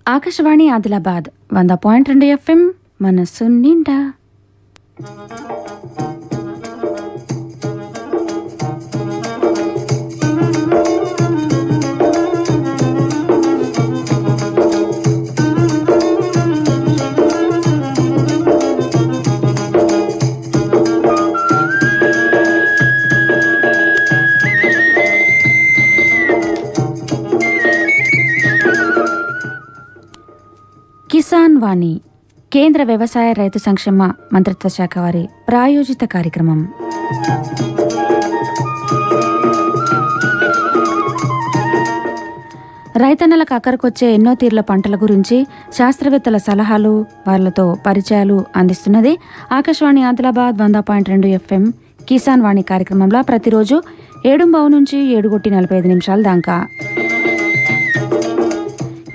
Akashvani Adilabad 100.2 FM మనస్సు నిండా. కిసాన్ వాణి కేంద్ర వ్యవసాయ రైతు సంక్షేమ మంత్రిత్వ శాఖ వారి ప్రాయోజిత కార్యక్రమం. రైతన్నలకు అక్కరకొచ్చే ఎన్నో తీర్ల పంటల గురించి శాస్త్రవేత్తల సలహాలు, వాళ్లతో పరిచయాలు అందిస్తున్నది ఆకాశవాణి ఆదిలాబాద్ 100.2 FM కిసాన్ వాణి కార్యక్రమంలో ప్రతిరోజు 7:00 నుంచి 7:45 దాకా.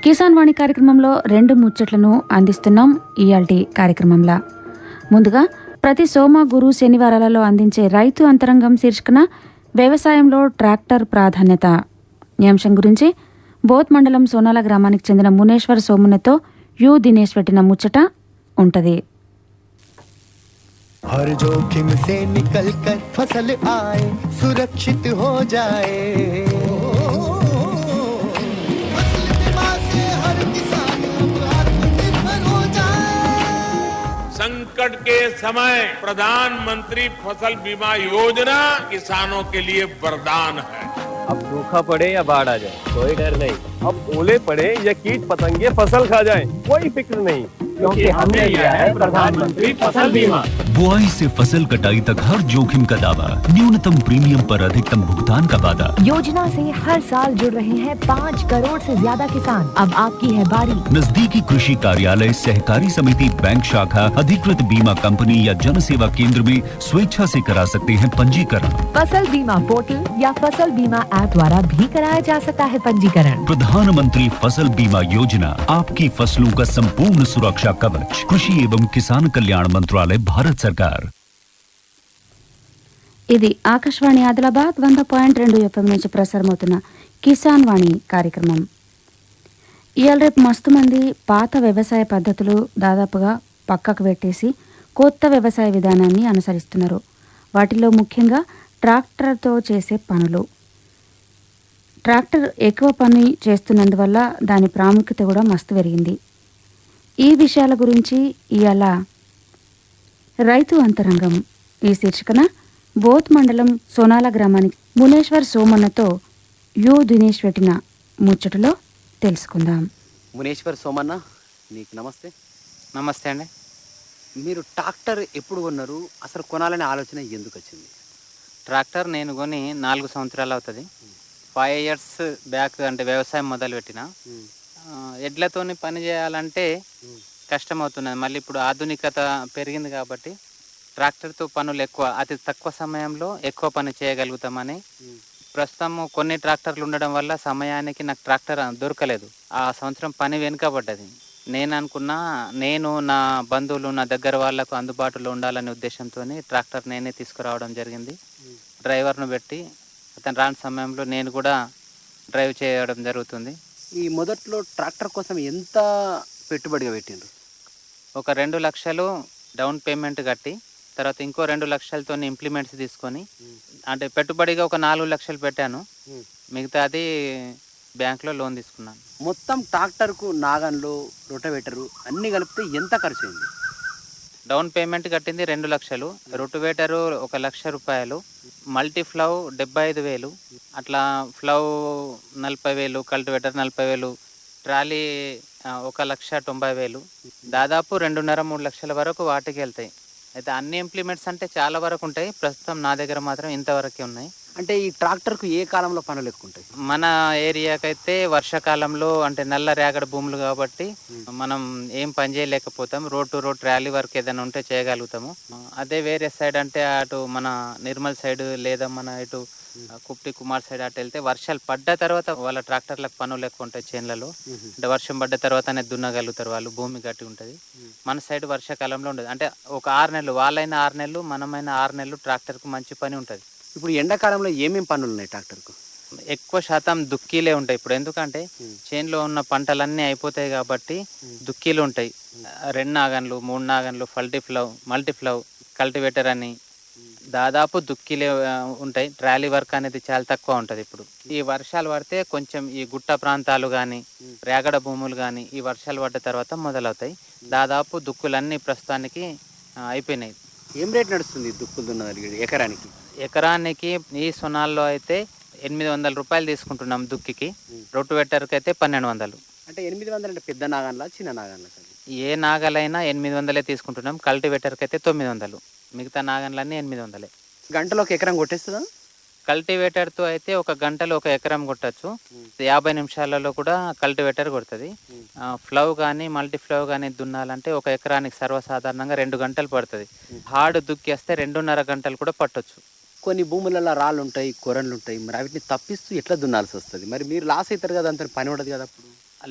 కిసాన్ వాణి కార్యక్రమంలో 2 ముచ్చట్లను అందిస్తున్నాం ఇయాల్టి కార్యక్రమంలో. ముందుగా ప్రతి సోమ, గురు, శనివారాలలో అందించే రైతు అంతరంగం శీర్షికన వ్యవసాయంలో ట్రాక్టర్ ప్రాధాన్యత ఈ అంశం గురించి బోత్ మండలం సోనాల గ్రామానికి చెందిన మునేశ్వర్ సోమునతో యు దినేష్ పెట్టిన ముచ్చట ఉంటది. हर जोखिम से निकल कर फसल आए, सुरक्षित हो जाए, फसल बीमा से हर किसान अब आत्मनिर्भर हो जाए। संकट के समय प्रधानमंत्री फसल बीमा योजना किसानों के लिए वरदान है। अब सूखा पड़े या बाढ़ आ जाए कोई डर नहीं, अब ओले पड़े या कीट पतंगे फसल खा जाए कोई फिक्र नहीं, क्योंकि हमने लिया है प्रधानमंत्री फसल बीमा। बुआई से फसल कटाई तक हर जोखिम का दावा, न्यूनतम प्रीमियम पर अधिकतम भुगतान का वादा। योजना से हर साल जुड़ रहे हैं 5 करोड़ से ज्यादा किसान। अब आपकी है बारी। नजदीकी कृषि कार्यालय, सहकारी समिति, बैंक शाखा, अधिकृत बीमा कंपनी या जन सेवा केंद्र में स्वेच्छा से करा सकते हैं पंजीकरण। फसल बीमा पोर्टल या फसल बीमा ऐप द्वारा भी कराया जा सकता है पंजीकरण। प्रधानमंत्री फसल बीमा योजना आपकी फसलों का संपूर्ण सुरक्षा कवच। कृषि एवं किसान कल्याण मंत्रालय, भारत सरकार। ఇది ఆకాశవాణి ఆదిలాబాద్ 100.2 FM నుంచి ప్రసారమవుతున్న కిసాన్ వాణి కార్యక్రమం. ఇవాళ రేపు మస్తు మంది పాత వ్యవసాయ పద్ధతులు దాదాపుగా పక్కకు పెట్టేసి కొత్త వ్యవసాయ విధానాన్ని అనుసరిస్తున్నారు. వాటిలో ముఖ్యంగా ట్రాక్టర్తో చేసే పనులు. ట్రాక్టర్ ఎక్కువ పని చేస్తున్నందువల్ల దాని ప్రాముఖ్యత కూడా మస్తు పెరిగింది. ఈ విషయాల గురించి ఇవాళ రైతు అంతరంగం ఈ శీర్షికన బోత్ మండలం సోనాల గ్రామానికి మునేశ్వర్ సోమన్నతో యు దినేష్ పెట్టిన ముచ్చటలో తెలుసుకుందాం. మునేశ్వర్ సోమన్న, నీకు నమస్తే. నమస్తే అండి. మీరు ట్రాక్టర్ ఎప్పుడు కొన్నారు? అసలు కొనాలనే ఆలోచన ఎందుకు వచ్చింది? ట్రాక్టర్ నేను కొని 4 సంవత్సరాలు అవుతుంది. 5 years బ్యాక్ అంటే వ్యవసాయం మొదలుపెట్టిన. ఎడ్లతోని పని చేయాలంటే కష్టమవుతున్నది. మళ్ళీ ఇప్పుడు ఆధునికత పెరిగింది కాబట్టి ట్రాక్టర్తో పనులు ఎక్కువ, అతి తక్కువ సమయంలో ఎక్కువ పని చేయగలుగుతామని. ప్రస్తుతం కొన్ని ట్రాక్టర్లు ఉండడం వల్ల సమయానికి నాకు ట్రాక్టర్ దొరకలేదు. ఆ సంవత్సరం పని వెనుకబడ్డది. నేను అనుకున్నా, నేను నా బంధువులు, నా దగ్గర వాళ్ళకు అందుబాటులో ఉండాలనే ఉద్దేశంతో ట్రాక్టర్ నేనే తీసుకురావడం జరిగింది. డ్రైవర్ను పెట్టి అతను రాని సమయంలో నేను కూడా డ్రైవ్ చేయడం జరుగుతుంది. ఈ మొదట్లో ట్రాక్టర్ కోసం ఎంత పెట్టుబడిగా పెట్టిండ్రు? ఒక 2 లక్షలు డౌన్ పేమెంట్ కట్టి, తర్వాత ఇంకో 2 లక్షలతో ఇంప్లిమెంట్స్ తీసుకొని, అంటే పెట్టుబడిగా ఒక 4 లక్షలు పెట్టాను. మిగతాది బ్యాంక్లో లోన్ తీసుకున్నాను. మొత్తం ట్రాక్టర్కు నాగన్లు, రొటవేటరు అన్నీ కలిపితే ఎంత ఖర్చు అయింది? డౌన్ పేమెంట్ కట్టింది 2 లక్షలు, రొటవేటరు 1 లక్ష రూపాయలు, మల్టీ ఫ్లవ్ 75,000, అట్లా ఫ్లవ్ 40,000, కల్టివేటర్ 40,000, ట్రాలీ 1,90,000, దాదాపు 2.5-3 లక్షల వరకు వాటికి వెళ్తాయి. అయితే అన్ని ఇంప్లిమెంట్స్ అంటే చాలా వరకు ఉంటాయి. ప్రస్తుతం నా దగ్గర మాత్రం ఇంతవరకే ఉన్నాయి. అంటే ఈ ట్రాక్టర్కు ఏ కాలంలో పనులు ఎక్కువ ఉంటాయి? మన ఏరియాకైతే వర్షాకాలంలో, అంటే నల్ల రేగడి భూములు కాబట్టి మనం ఏం పని చేయలేకపోతాం. Road to road trolley work ఏదైనా ఉంటే చేయగలుగుతాము. అదే వేరే సైడ్ అంటే అటు మన నిర్మల్ సైడ్ లేదా మన ఇటు కుప్టి కుమార్ సైడ్ అటు వెళ్తే వర్షాలు పడ్డ తర్వాత వాళ్ళ ట్రాక్టర్లకు పనులు ఎక్కువ ఉంటాయి చేన్లలో. అంటే వర్షం పడ్డ తర్వాతనే దున్నగలుగుతారు వాళ్ళు, భూమి గట్టి ఉంటుంది. మన సైడ్ వర్షాకాలంలో ఉండదు. అంటే ఒక 6 నెలలు, వాళ్ళైనా 6 నెలలు, మనమైనా 6 నెలలు ట్రాక్టర్కు మంచి పని ఉంటుంది. ఇప్పుడు ఎండాకాలంలో ఏమేమి పనులు ఉన్నాయి ట్రాక్టర్కు? ఎక్కువ శాతం దుక్కీలే ఉంటాయి ఇప్పుడు, ఎందుకంటే చేనులో ఉన్న పంటలన్నీ అయిపోతాయి కాబట్టి దుక్కీలు ఉంటాయి. 2 నాగన్లు, 3 నాగన్లు, మల్టీఫ్లవ్, కల్టివేటర్ అని దాదాపు దుక్కీలే ఉంటాయి. ట్రాలీ వర్క్ అనేది చాలా తక్కువ ఉంటుంది ఇప్పుడు. ఈ వర్షాలు పడితే కొంచెం ఈ గుట్ట ప్రాంతాలు కానీ, రేగడ భూములు కానీ ఈ వర్షాలు పడ్డ తర్వాత మొదలవుతాయి. దాదాపు దుక్కులన్నీ ప్రస్తుతానికి అయిపోయినాయి. ఏం రేట్ నడుస్తుంది దుక్కులు దున్నదానికి ఎకరానికి? ఎకరానికి ఈ సొనాల్లో అయితే 800 రూపాయలు తీసుకుంటున్నాం దుక్కికి. రొట్టువెట్టర్కి అయితే 1200. అంటే 800 అంటే పెద్ద నాగన్లా చిన్న నాగన్లా? ఏ నాగలైనా 800 తీసుకుంటున్నాం. కల్టివేటర్కి అయితే 900. మిగతా నాగన్లన్నీ 800. గంటలో ఒక ఎకరం కొట్టేస్తుందా? కల్టివేటర్తో అయితే ఒక గంటలో ఒక ఎకరం కొట్టచ్చు. 50 నిమిషాలలో కూడా కల్టివేటర్ కొడుతుంది. ఫ్లవ్ కానీ మల్టీఫ్లవ్ కానీ దున్నాలంటే ఒక ఎకరానికి సర్వసాధారణంగా 2 గంటలు పడుతుంది. హార్డ్ దుక్కేస్తే 2.5 గంటలు కూడా పట్టొచ్చు. కొన్ని భూములలో రాళ్ళు ఉంటాయి, కొరన్లు ఉంటాయి, మరి వాటిని తప్పిస్తూ ఎట్లా దున్నాల్సి వస్తుంది? మరి మీరు లాస్ అవుతారు కదా, అంత పని ఉండదు కదా అప్పుడు?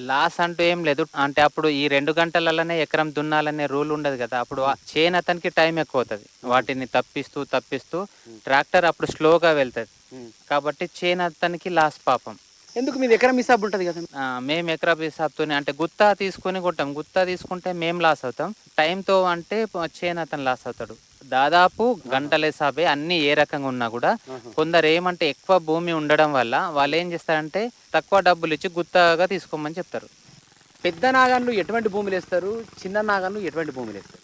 లాస్ అంటూ ఏం లేదు. అంటే అప్పుడు ఈ 2 గంటలలోనే ఎకరం దున్నాలనే రూల్ ఉండదు కదా. అప్పుడు చేను అతనికి టైం ఎక్కువ అవుతుంది. వాటిని తప్పిస్తూ ట్రాక్టర్ అప్పుడు స్లోగా వెళ్తుంది కాబట్టి చేను అతనికి లాస్ పాపం. ఎందుకు మీది ఎకరం హిసాబు ఉంటుంది కదా? మేము ఎకరా హిసాబ్తోనే అంటే గుత్తా తీసుకొని కొట్టాం. గుత్తా తీసుకుంటే మేము లాస్ అవుతాం. టైంతో అంటే చేను అతను లాస్ అవుతాడు. దాదాపు గంటల హిసాబే అన్ని ఏ రకంగా ఉన్నా కూడా. కొందరు ఏమంటే ఎక్కువ భూమి ఉండడం వల్ల వాళ్ళు ఏం చేస్తారంటే తక్కువ డబ్బులు ఇచ్చి గుత్తాగా తీసుకోమని చెప్తారు. పెద్ద నాగన్లు ఎటువంటి భూములు వేస్తారు, చిన్న నాగన్లు ఎటువంటి భూములు వేస్తారు?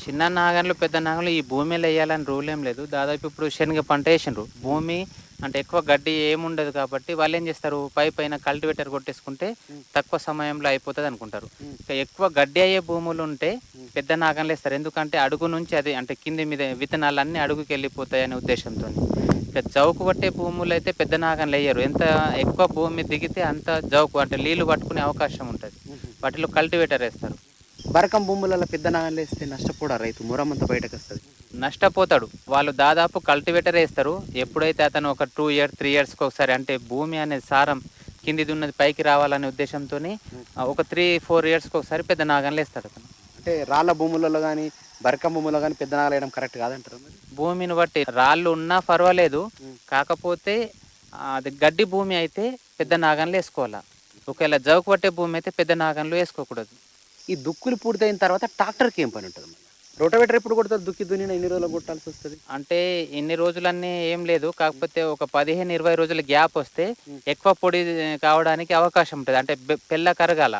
చిన్న నాగన్లు పెద్ద నాగన్లు ఈ భూమిలో వేయాలని రూల్ ఏం లేదు. దాదాపు ఇప్పుడు శనగ పంట వేసిండ్రు, భూమి అంటే ఎక్కువ గడ్డి ఏముండదు కాబట్టి వాళ్ళు ఏం చేస్తారు, పైన కల్టివేటర్ కొట్టేసుకుంటే తక్కువ సమయంలో అయిపోతుంది అనుకుంటారు. ఎక్కువ గడ్డి అయ్యే భూములు ఉంటే పెద్ద నాగన్లు వేస్తారు. ఎందుకంటే అడుగు నుంచి అది అంటే కింది మీద విత్తనాలు అన్నీ అడుగుకి వెళ్ళిపోతాయి అనే ఉద్దేశంతో. ఇక జౌకు పట్టే భూములు అయితే పెద్ద నాగన్లు వేయరు. ఎంత ఎక్కువ భూమి దిగితే అంత జౌకు అంటే నీళ్లు పట్టుకునే అవకాశం ఉంటుంది. వాటిలో కల్టివేటర్ వేస్తారు. బరకం భూములలో పెద్ద నాగన్లు వేస్తే నష్టపోడా రైతు? మురమంతా బయటకు వస్తుంది. నష్టపోతాడు. వాళ్ళు దాదాపు కల్టివేటర్ వేస్తారు. ఎప్పుడైతే అతను ఒక 2 years 3 yearsకి ఒకసారి అంటే భూమి అనేది సారం కిందిది ఉన్నది పైకి రావాలనే ఉద్దేశంతో ఒక 3-4 yearsకి ఒకసారి పెద్ద నాగన్లు వేస్తాడు అతను. అంటే రాళ్ళ భూములలో కానీ బరకం భూములలో కానీ పెద్ద నాగలు వేయడం కరెక్ట్ కాదంటారు? మరి భూమిని బట్టి రాళ్ళు ఉన్నా పర్వాలేదు, కాకపోతే అది గడ్డి భూమి అయితే పెద్ద నాగన్లు వేసుకోవాలా. ఒకవేళ జౌకు పట్టే భూమి అయితే పెద్ద నాగన్లు వేసుకోకూడదు. ఈ దుక్కులు పూర్తయిన తర్వాత ట్రాక్టర్కి ఏం పని ఉంటుంది? రోటవేటర్ ఎప్పుడు కొడతారు? దుక్కి దున్నిన ఎన్ని రోజులు కొట్టాల్సి వస్తుంది? అంటే ఇన్ని రోజులన్నీ ఏం లేదు, కాకపోతే ఒక 15-20 రోజుల గ్యాప్ వస్తే ఎక్కువ పొడి కావడానికి అవకాశం ఉంటుంది. అంటే పెళ్ళ కరగాల.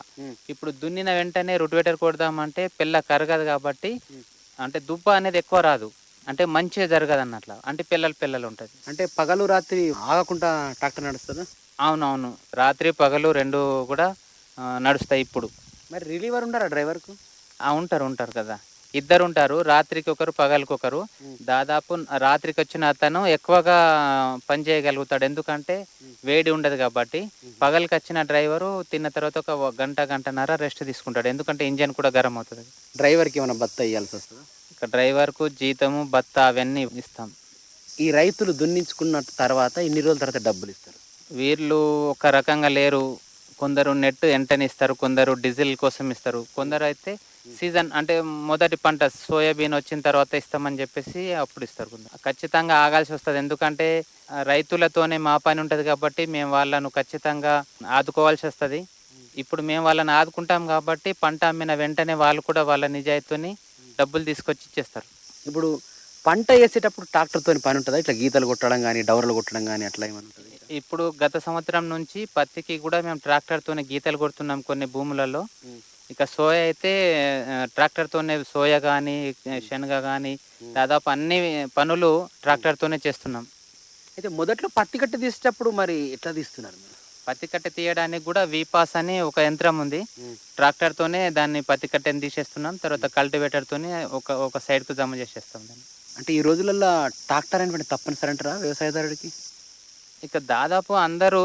ఇప్పుడు దున్నిన వెంటనే రోటివేటర్ కొడదామంటే పెళ్ళ కరగదు కాబట్టి అంటే దుబ్బ అనేది ఎక్కువ రాదు, అంటే మంచిగా జరగదు అన్నట్ల. అంటే పిల్లలు ఉంటుంది. అంటే పగలు రాత్రి ఆగకుండా ట్రాక్టర్ నడుస్తుందా? అవునవును, రాత్రి పగలు 2 కూడా నడుస్తాయి ఇప్పుడు. మరి రిలీవర్ ఉండరా డ్రైవర్కు? ఉంటారు కదా, 2 ఉంటారు. రాత్రికి ఒకరు, పగలకి ఒకరు. దాదాపు రాత్రికి వచ్చిన అతను ఎక్కువగా పని చేయగలుగుతాడు, ఎందుకంటే వేడి ఉండదు కాబట్టి. పగలకి వచ్చిన డ్రైవరు తిన్న తర్వాత ఒక గంటన్నర రెస్ట్ తీసుకుంటాడు, ఎందుకంటే ఇంజన్ కూడా గరం అవుతుంది. డ్రైవర్కి ఏమైనా భత్తా ఇవ్వాల్సి వస్తుందా? ఇక డ్రైవర్కు జీతము భత్త అవన్నీ ఇస్తాం. ఈ రైతులు దున్నించుకున్న తర్వాత ఎన్ని రోజుల తర్వాత డబ్బులు ఇస్తారు? వీళ్ళు ఒక రకంగా లేరు. కొందరు నెట్ వెంటనే ఇస్తారు, కొందరు డీజిల్ కోసం ఇస్తారు, కొందరు అయితే సీజన్ అంటే మొదటి పంట సోయాబీన్ వచ్చిన తర్వాత ఇస్తామని చెప్పేసి అప్పుడు ఇస్తారు. కొందరు ఖచ్చితంగా ఆగాల్సి వస్తుంది, ఎందుకంటే రైతులతోనే మా పని ఉంటుంది కాబట్టి మేము వాళ్ళను ఖచ్చితంగా ఆదుకోవాల్సి వస్తుంది. ఇప్పుడు మేము వాళ్ళని ఆదుకుంటాం కాబట్టి పంట అమ్మిన వెంటనే వాళ్ళు కూడా వాళ్ళ నిజాయితీని డబ్బులు తీసుకొచ్చి ఇచ్చేస్తారు. ఇప్పుడు పంట వేసేటప్పుడు ట్రాక్టర్తో పని ఉంటుందా? ఇట్లా గీతలు కొట్టడం కానీ డౌర్లు కొట్టడం కానీ అట్లా ఏమైనా ఉంటుంది? ఇప్పుడు గత సంవత్సరం నుంచి పత్తికి కూడా మేము ట్రాక్టర్తోనే గీతలు కొడుతున్నాం కొన్ని భూములలో. ఇక సోయా అయితే ట్రాక్టర్తోనే, సోయా కానీ శనగ కానీ దాదాపు అన్ని పనులు ట్రాక్టర్తోనే చేస్తున్నాం. అయితే మొదట్లో పత్తి కట్టి తీసేటప్పుడు మరి ఎట్లా తీస్తున్నారు? పత్తి కట్టె తీయడానికి కూడా వీపాస్ అని ఒక యంత్రం ఉంది. ట్రాక్టర్తోనే దాన్ని పత్తి కట్టెని తీసేస్తున్నాం, తర్వాత కల్టివేటర్తోనే ఒక సైడ్కు జమ చేసేస్తాం దాన్ని. అంటే ఈ రోజులలో ట్రాక్టర్ అనేటువంటి తప్పనిసరి అంటారా వ్యవసాయదారుడికి? ఇక దాదాపు అందరూ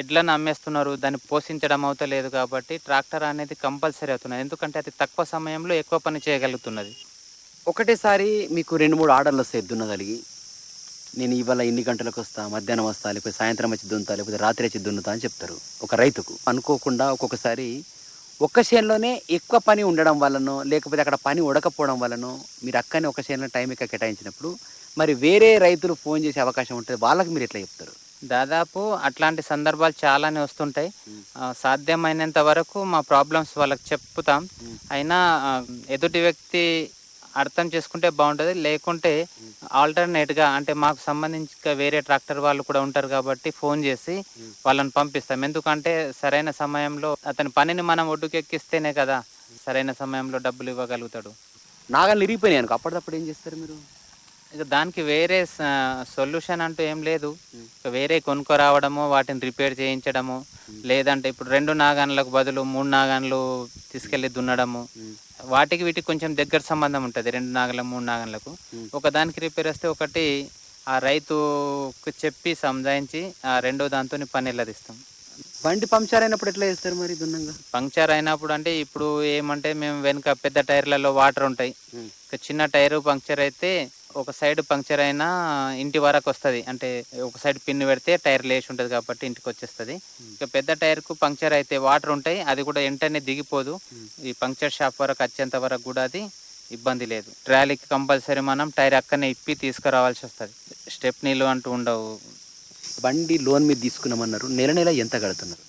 ఎడ్లను అమ్మేస్తున్నారు, దాన్ని పోషించడం అవుతలేదు కాబట్టి ట్రాక్టర్ అనేది కంపల్సరీ అవుతున్నది, ఎందుకంటే అది తక్కువ సమయంలో ఎక్కువ పని చేయగలుగుతున్నది. ఒకటేసారి మీకు 2-3 ఆర్డర్లు వస్తాయి దున్నగలిగి, నేను ఇవాళ ఇన్ని గంటలకు వస్తా, మధ్యాహ్నం వస్తా, లేకపోతే సాయంత్రం వచ్చి దున్నుతా, లేకపోతే రాత్రి వచ్చి దున్నుతా అని చెప్తారు ఒక రైతుకు. అనుకోకుండా ఒక్కొక్కసారి ఒక్క చేనులోనే ఎక్కువ పని ఉండడం వల్లనో, లేకపోతే అక్కడ పని ఉడకపోవడం వల్లనో మీరు అక్కనే ఒక చేనులో టైం ఎక్కువ కేటాయించినప్పుడు మరి వేరే రైతులు ఫోన్ చేసే అవకాశం ఉంటుంది, వాళ్ళకి మీరు ఎట్లా చెప్తారు? దాదాపు అట్లాంటి సందర్భాలు చాలానే వస్తుంటాయి. సాధ్యమైనంత వరకు మా ప్రాబ్లమ్స్ వాళ్ళకి చెప్పుతాం. అయినా ఎదుటి వ్యక్తి అర్థం చేసుకుంటే బాగుంటుంది. లేకుంటే ఆల్టర్నేట్గా అంటే మాకు సంబంధించి వేరే ట్రాక్టర్ వాళ్ళు కూడా ఉంటారు కాబట్టి ఫోన్ చేసి వాళ్ళని పంపిస్తాం. ఎందుకంటే సరైన సమయంలో అతని పనిని మనం ఒడ్డుకెక్కిస్తేనే కదా సరైన సమయంలో డబ్బులు ఇవ్వగలుగుతాడు. నాగళ్ళు ఇరిగిపోయినాయి అనుకో, అప్పటికప్పుడు ఏం చేస్తారు మీరు? ఇక దానికి వేరే సొల్యూషన్ అంటూ ఏం లేదు. ఇక వేరే కొనుక్కోరావడము, వాటిని రిపేర్ చేయించడము, లేదంటే ఇప్పుడు 2 నాగన్లకు బదులు 3 నాగన్లు తీసుకెళ్ళి దున్నడము. వాటికి వీటికి కొంచెం దగ్గర సంబంధం ఉంటుంది. 2 నాగన్లకు 3 నాగన్లకు ఒకదానికి రిపేర్ వస్తే ఒకటి ఆ రైతుకు చెప్పి సంజాయించి ఆ రెండో దాంతో పని వెళ్ళదిస్తాం. బండి పంక్చర్ అయినప్పుడు ఎట్లా చేస్తారు మరి దున్నంగా? పంక్చర్ అయినప్పుడు అంటే ఇప్పుడు ఏమంటే మేము వెనుక పెద్ద టైర్లలో వాటర్ ఉంటాయి. ఇక చిన్న టైరు పంక్చర్ అయితే ఒక సైడ్ పంక్చర్ అయినా ఇంటి వరకు వస్తుంది. అంటే ఒక సైడ్ పిన్ పెడితే టైర్ లేచి ఉంటుంది కాబట్టి ఇంటికి వచ్చేస్తుంది. ఇక పెద్ద టైర్కు పంక్చర్ అయితే వాటర్ ఉంటాయి, అది కూడా వెంటనే దిగిపోదు. ఈ పంక్చర్ షాప్ వరకు వచ్చేంత వరకు కూడా అది ఇబ్బంది లేదు. ట్రాలీకి కంపల్సరీ మనం టైర్ అక్కడనే ఇప్పి తీసుకురావాల్సి వస్తుంది. స్టెప్నీలు అంటూ ఉండవు. బండి లోన్ మీద తీసుకున్నామన్నారు, నెల నెల ఎంత కడుతున్నారు?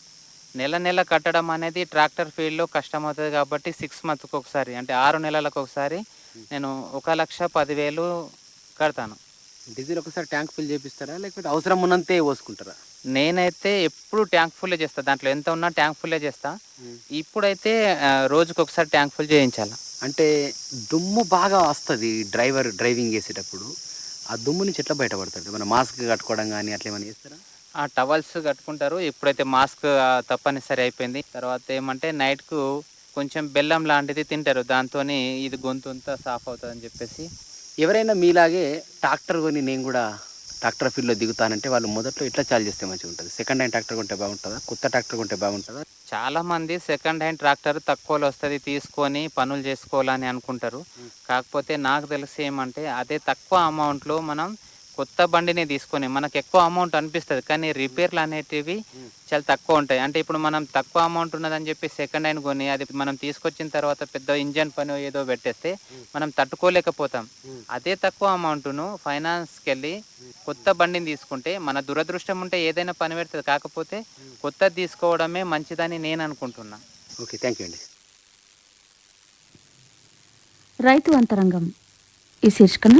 నెల నెల కట్టడం అనేది ట్రాక్టర్ ఫీల్డ్లో కష్టం అవుతుంది కాబట్టి 6 మంత్కి ఒకసారి అంటే 6 నెలలకు ఒకసారి నేను 1,10,000 కడతాను. డీజిల్ ఒకసారి ట్యాంక్ ఫుల్ చేపిస్తారా లేకపోతే అవసరం ఉన్నంతే పోసుకుంటారా? నేనైతే ఎప్పుడు ట్యాంక్ ఫుల్లే చేస్తాను. దాంట్లో ఎంత ఉన్నా ట్యాంక్ ఫుల్లే చేస్తా. ఇప్పుడైతే రోజుకి ఒకసారి ట్యాంక్ ఫుల్ చేయించాలి. అంటే దుమ్ము బాగా వస్తుంది డ్రైవింగ్ చేసేటప్పుడు, ఆ దుమ్ము నుంచి ఎట్లా బయటపడతాడు? మన మాస్క్ కట్టుకోవడం కానీ అట్లా ఏమైనా చేస్తారా? ఆ టవల్స్ కట్టుకుంటారు. ఇప్పుడైతే మాస్క్ తప్పనిసరి అయిపోయింది. తర్వాత ఏమంటే నైట్కు కొంచెం బెల్లం లాంటిది తింటారు, దాంతో ఇది గొంతు అంతా సాఫ్ అవుతుందని చెప్పేసి. ఎవరైనా మీలాగే ట్రాక్టర్ కొని నేను కూడా ట్రాక్టర్ ఫీల్డ్లో దిగుతానంటే వాళ్ళు మొదట్లో ఎట్లా చార్జ్ చేస్తే మంచిగా ఉంటుంది? సెకండ్ హ్యాండ్ ట్రాక్టర్ కొంటే బాగుంటుందా, కొత్త ట్రాక్టర్ కొంటే బాగుంటుందా? చాలామంది సెకండ్ హ్యాండ్ ట్రాక్టర్ తక్కువలో వస్తుంది తీసుకొని పనులు చేసుకోవాలని అనుకుంటారు. కాకపోతే నాకు తెలిసి ఏమంటే అదే తక్కువ అమౌంట్లో మనం కొత్త బండిని తీసుకొని మనకు ఎక్కువ అమౌంట్ అనిపిస్తుంది, కానీ రిపేర్లు అనేటివి చాలా తక్కువ ఉంటాయి. అంటే ఇప్పుడు మనం తక్కువ అమౌంట్ ఉన్నదని చెప్పి సెకండ్ హ్యాండ్ కొని అది మనం తీసుకొచ్చిన తర్వాత పెద్ద ఇంజన్ పని ఏదో పెట్టేస్తే మనం తట్టుకోలేకపోతాం. అదే తక్కువ అమౌంట్ను ఫైనాన్స్కి వెళ్ళి కొత్త బండిని తీసుకుంటే మన దురదృష్టం ఉంటే ఏదైనా పని పెడుతుంది. కాకపోతే కొత్తది తీసుకోవడమే మంచిదని నేను అనుకుంటున్నా. ఓకే, థ్యాంక్ యూ అండి. రైతు అంతరంగం ఈ శీర్షికన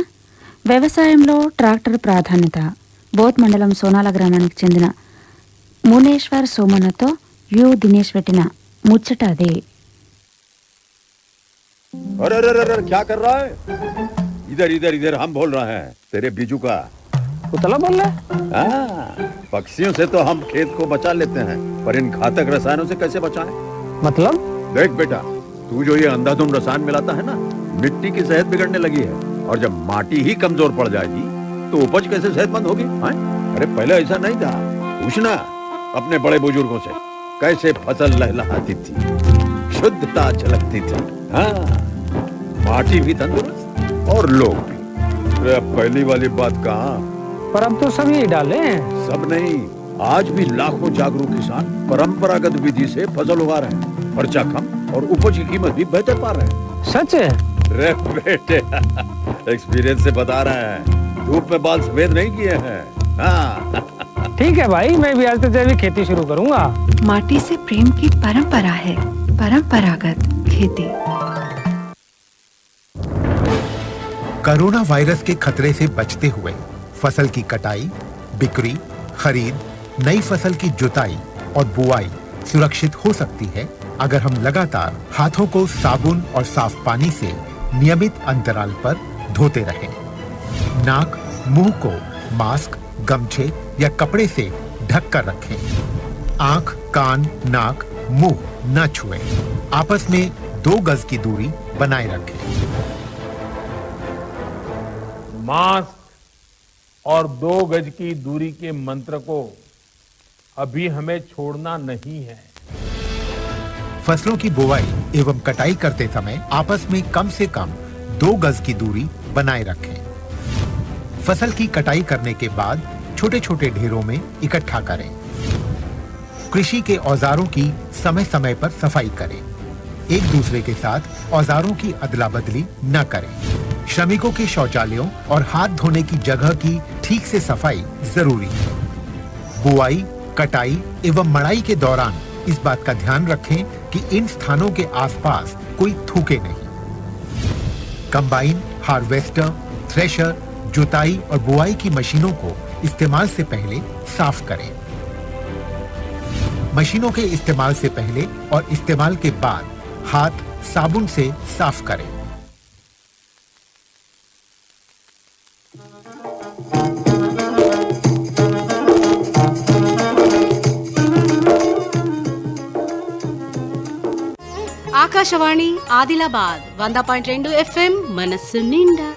వ్యవసాయంలో ట్రాక్టర్ ప్రాధాన్యత బోత్ మండలం సోనాల గ్రామానికి చెందిన మునేశ్వర్ సోమన్నతో దినేష్ పెట్టిన ముచ్చట అదే. अरे अरे अरे क्या कर रहा है? इधर इधर इधर हम बोल रहे हैं तेरे बीजू का उतला बोल रहा है? पक्षियों से तो हम खेत को बचा लेते हैं, पर इन घातक रसायनों से कैसे बचाएं? मतलब? देख बेटा, तू जो ये अंधाधुंध रसायन मिलाता है ना, मिट्टी की सेहत बिगड़ने लगी है, और जब माटी ही कमजोर पड़ जाएगी तो उपज कैसे सेहतमंद होगी? अरे पहले ऐसा नहीं था, पूछना अपने बड़े बुजुर्गों से, कैसे फसल लहलहाती थी, शुद्धता झलकती थी। हाँ, माटी भी तंदुरुस्त और लोग भी। अरे अब पहली वाली बात कहाँ? पर अब तो सब यही डाले हैं। सब नहीं, आज भी लाखों जागरूक किसान परंपरागत विधि से फसल उगा रहे हैं, खर्चा कम और उपज की कीमत भी बेहतर पा रहे हैं। सच है? रे बेटे, एक्सपीरियंस से बता रहे हैं, धूप में बाल सफेद नहीं किए हैं। हाँ। ठीक है भाई, मैं भी आज से जैविक खेती शुरू करूंगा। माटी से प्रेम की परंपरा है परंपरागत खेती। कोरोना वायरस के खतरे से बचते हुए फसल की कटाई, बिक्री, खरीद, नई फसल की जुताई और बुआई सुरक्षित हो सकती है अगर हम लगातार हाथों को साबुन और साफ पानी से नियमित अंतराल पर धोते रहें। नाक, मुंह को मास्क, गमछे या कपड़े से ढक कर रखें। आंख, कान, नाक, मुंह न छुएं। आपस में 2 गज की दूरी बनाए रखें। मास्क और 2 गज की दूरी के मंत्र को अभी हमें छोड़ना नहीं है। फसलों की बुवाई एवं कटाई करते समय आपस में कम से कम 2 गज की दूरी बनाए रखें। फसल की कटाई करने के बाद छोटे छोटे ढेरों में इकट्ठा करें। कृषि के औजारों की समय समय पर सफाई करें। एक दूसरे के साथ औजारों की अदला बदली न करें। श्रमिकों के शौचालयों और हाथ धोने की जगह की ठीक से सफाई जरूरी है। बुआई, कटाई एवं मड़ाई के दौरान इस बात का ध्यान रखें कि इन स्थानों के आसपास कोई थूके नहीं। कंबाइन, हार्वेस्टर, थ्रेशर, जुताई और बुआई की मशीनों को इस्तेमाल से पहले साफ करें। मशीनों के इस्तेमाल से पहले और इस्तेमाल के बाद हाथ साबुन से साफ करें। ఆకాశవాణి ఆదిలాబాద్ 100.2 FM మనస్సు నిండా